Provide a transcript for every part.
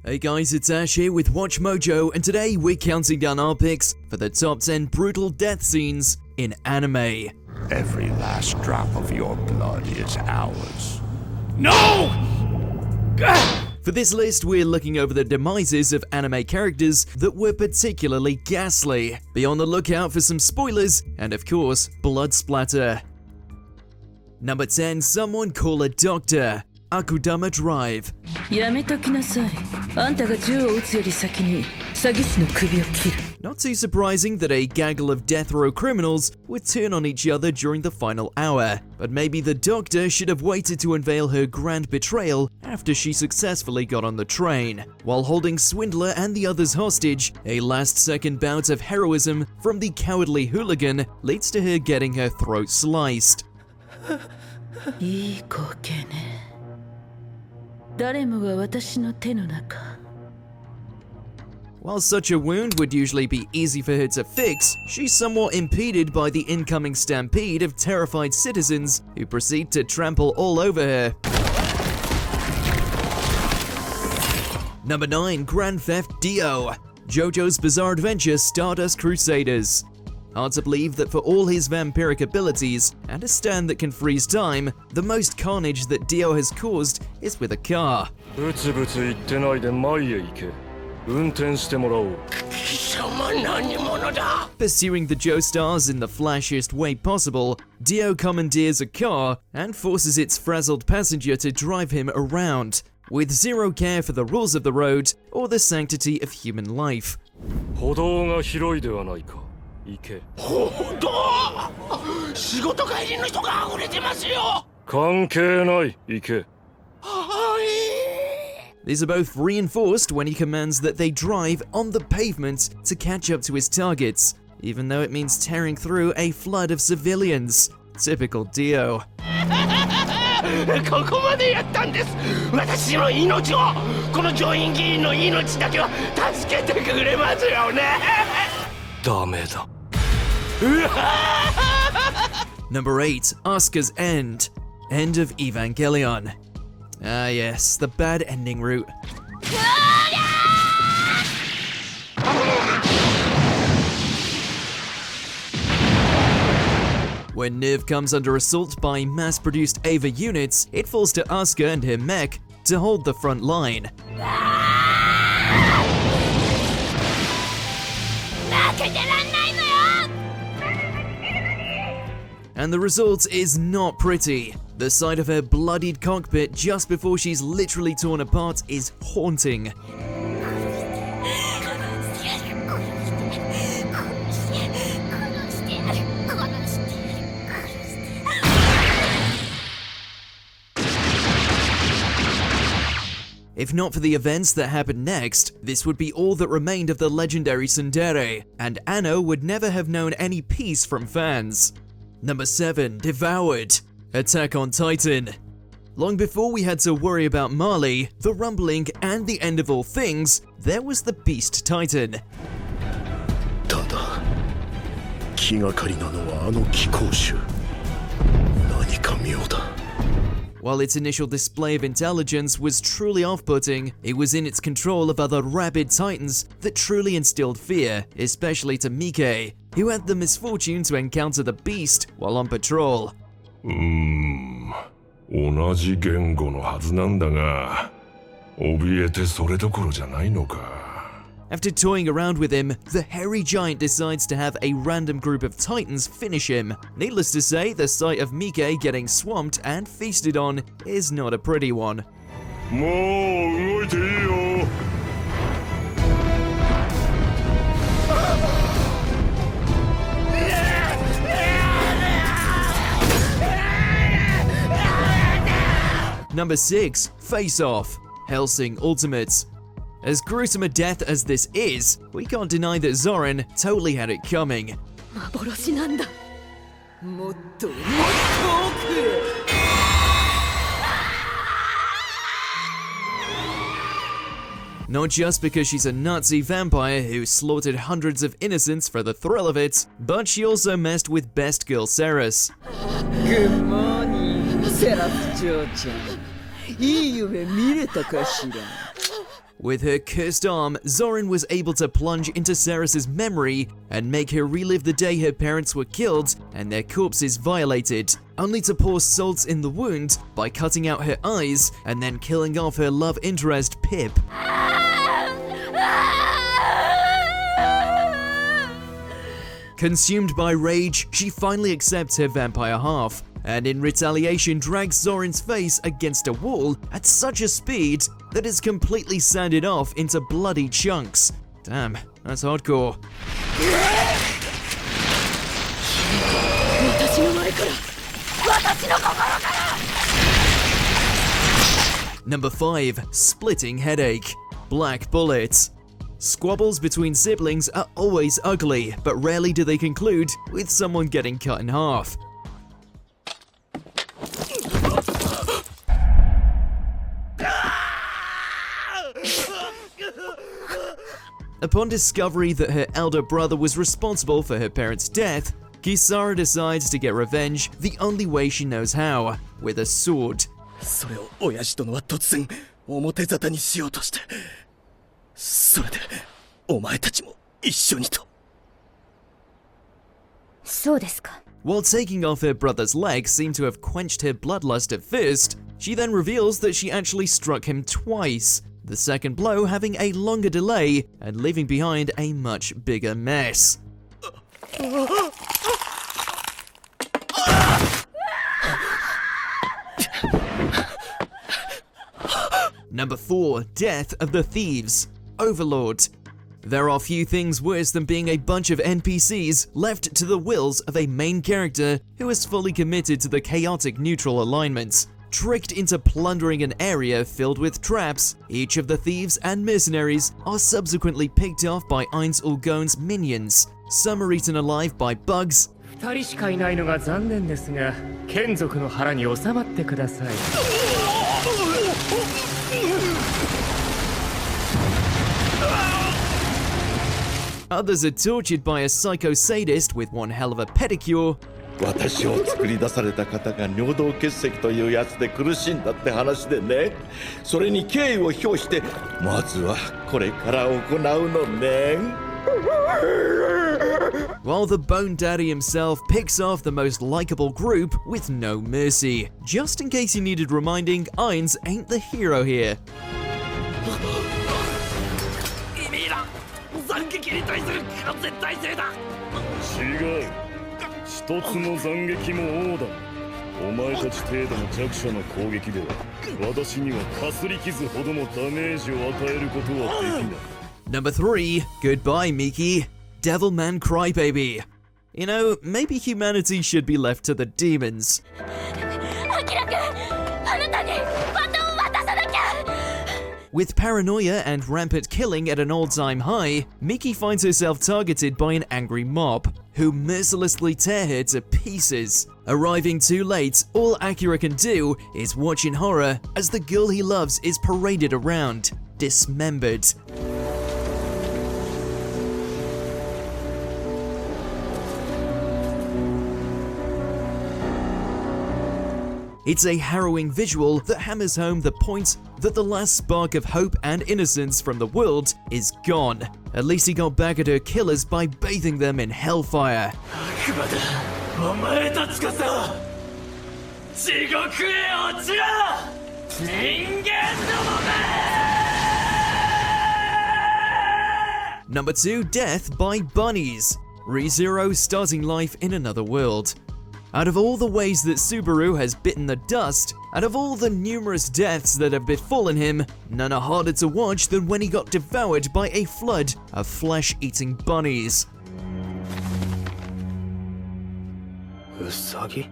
Hey guys, it's Ash here with WatchMojo, and today we're counting down our picks for the top 10 brutal death scenes in anime. Every last drop of your blood is ours. No! For this list, we're looking over the demises of anime characters that were particularly ghastly. Be on the lookout for some spoilers, and of course, blood splatter. Number 10, someone call a doctor. Akudama Drive. やめときなさい。あんたが銃を撃つより先に詐欺師の首を切る。 Not too surprising that a gaggle of death row criminals would turn on each other during the final hour, but maybe the doctor should have waited to unveil her grand betrayal after she successfully got on the train. While holding Swindler and the others hostage, a last-second bout of heroism from the cowardly hooligan leads to her getting her throat sliced. いい光景ね。誰もが私の手の中。 While such a wound would usually be easy for her to fix, she's somewhat impeded by the incoming stampede of terrified citizens who proceed to trample all over her. Number 9, Grand Theft Dio. JoJo's Bizarre Adventure Stardust Crusaders. Hard to believe that for all his vampiric abilities and a stand that can freeze time, the most carnage that Dio has caused is with a car. ブツブツ言ってないで前へ行け。運転してもらおう。貴様何者だ? Pursuing the Joestars in the flashiest way possible, Dio commandeers a car and forces its frazzled passenger to drive him around, with zero care for the rules of the road or the sanctity of human life. 歩道が広いではないか。行け。歩道? 仕事帰りの人が溢れてますよ。関係ない。行け。These are both reinforced when he commands that they drive on the pavement to catch up to his targets, even though it means tearing through a flood of civilians. Typical Dio. ここまでやったんです。私の命を、この上院議員の命だけは助けてくれますよね。ダメだ。Number 8, Asuka's End. End of Evangelion. Ah yes, the bad ending route. When Niv comes under assault by mass-produced Ava units, it falls to Asuka and her mech to hold the front line. And the result is not pretty. The sight of her bloodied cockpit just before she's literally torn apart is haunting. If not for the events that happened next, this would be all that remained of the legendary tsundere, and Anno would never have known any peace from fans. Number 7, Devoured. Attack on Titan. Long before we had to worry about Marley, the rumbling, and the end of all things, there was the Beast Titan. ただ、気がかりなのはあの貴公衆。何か妙だ。 While its initial display of intelligence was truly off-putting, it was in its control of other rabid titans that truly instilled fear, especially to Mike, who had the misfortune to encounter the beast while on patrol. 同じ言語のはずなんだが、怯えてそれどころじゃないのか。 After toying around with him, the hairy giant decides to have a random group of titans finish him. Needless to say, the sight of Mike getting swamped and feasted on is not a pretty one. もう動いていいよ。 Number 6, Face Off. Hellsing Ultimate. As gruesome a death as this is, we can't deny that Zoran totally had it coming. 幻なんだ。もっともっと奥へ。Not just because she's a Nazi vampire who slaughtered hundreds of innocents for the thrill of it, but she also messed with best girl Ceres. Good morning, Ceres. 嬢ちゃん、いい夢見れたかしら。 With her cursed arm, Zorin was able to plunge into Ceres's memory and make her relive the day her parents were killed and their corpses violated, only to pour salt in the wound by cutting out her eyes and then killing off her love interest Pip. Consumed by rage, she finally accepts her vampire half, and in retaliation drags Zorin's face against a wall at such a speed that it's completely sanded off into bloody chunks. Damn, that's hardcore. Number 5. Splitting headache. Black bullets. Squabbles between siblings are always ugly, but rarely do they conclude with someone getting cut in half. Upon discovery that her elder brother was responsible for her parents' death, Kisara decides to get revenge the only way she knows how, with a sword. それを親父殿は突然表沙汰にしようとして、それでお前たちも一緒にと。そうですか。 While taking off her brother's leg seemed to have quenched her bloodlust at first, she then reveals that she actually struck him twice, the second blow having a longer delay and leaving behind a much bigger mess. Number 4. Death of the Thieves. Overlord. There are few things worse than being a bunch of NPCs left to the wills of a main character who is fully committed to the chaotic neutral alignment. Tricked into plundering an area filled with traps, each of the thieves and mercenaries are subsequently picked off by Ainz Ulgon's minions. Some are eaten alive by bugs, 2人しかいないのが残念ですが、眷属の腹に収まってください。 others are tortured by a psycho sadist with one hell of a pedicure, 私を作り出された方が尿道結石というやつで苦しんだって話でね、それに敬意を表してまずはこれから行うのね。 while the Bone Daddy himself picks off the most likable group with no mercy. Just in case you needed reminding, Ainz ain't the hero here. 意味だ。斬撃に対する完全体制だ。違う。一つの斬撃も王だ。お前たち程度の弱者の攻撃では私にはかすり傷ほどのダメージを与えることはできない。 Number 3. Goodbye, Miki. Devilman Crybaby. You know, maybe humanity should be left to the demons. With paranoia and rampant killing at an all-time high, Miki finds herself targeted by an angry mob, who mercilessly tear her to pieces. Arriving too late, all Akira can do is watch in horror as the girl he loves is paraded around, dismembered. It's a harrowing visual that hammers home the point that the last spark of hope and innocence from the world is gone. At least he got back at her killers by bathing them in hellfire. Number 2. Death by bunnies. ReZero starting life in another world. Out of all the ways that Subaru has bitten the dust, out of all the numerous deaths that have befallen him, none are harder to watch than when he got devoured by a flood of flesh-eating bunnies. Usagi?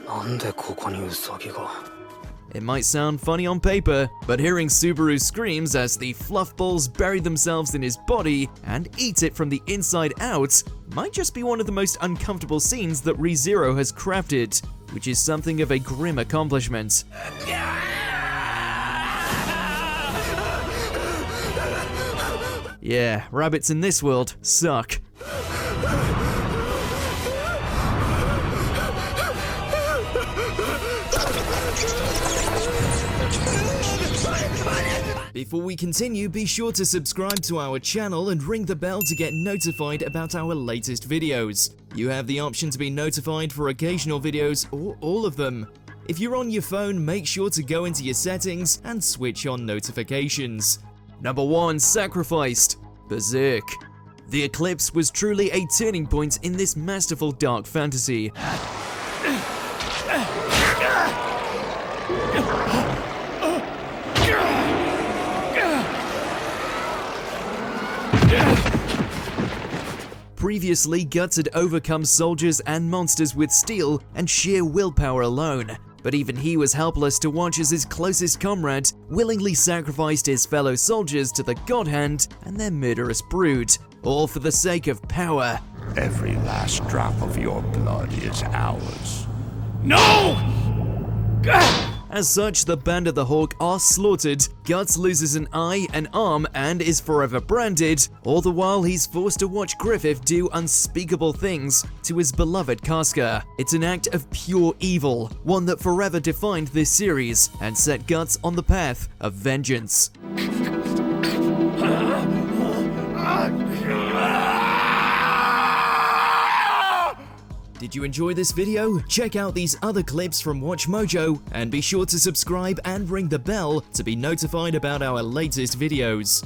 なんでここにウサギが? It might sound funny on paper, but hearing Subaru's screams as the fluff balls bury themselves in his body and eat it from the inside out might just be one of the most uncomfortable scenes that ReZero has crafted, which is something of a grim accomplishment. Yeah, rabbits in this world suck. Before we continue, be sure to subscribe to our channel and ring the bell to get notified about our latest videos. You have the option to be notified for occasional videos or all of them. If you're on your phone, make sure to go into your settings and switch on notifications. Number 1. Sacrificed. Berserk. The eclipse was truly a turning point in this masterful dark fantasy. Previously, Guts had overcome soldiers and monsters with steel and sheer willpower alone, but even he was helpless to watch as his closest comrade willingly sacrificed his fellow soldiers to the God Hand and their murderous brood, all for the sake of power. Every last drop of your blood is ours. No! As such, the Band of the Hawk are slaughtered, Guts loses an eye, an arm, and is forever branded, all the while he's forced to watch Griffith do unspeakable things to his beloved Casca. It's an act of pure evil, one that forever defined this series, and set Guts on the path of vengeance. Did you enjoy this video? Check out these other clips from WatchMojo and be sure to subscribe and ring the bell to be notified about our latest videos.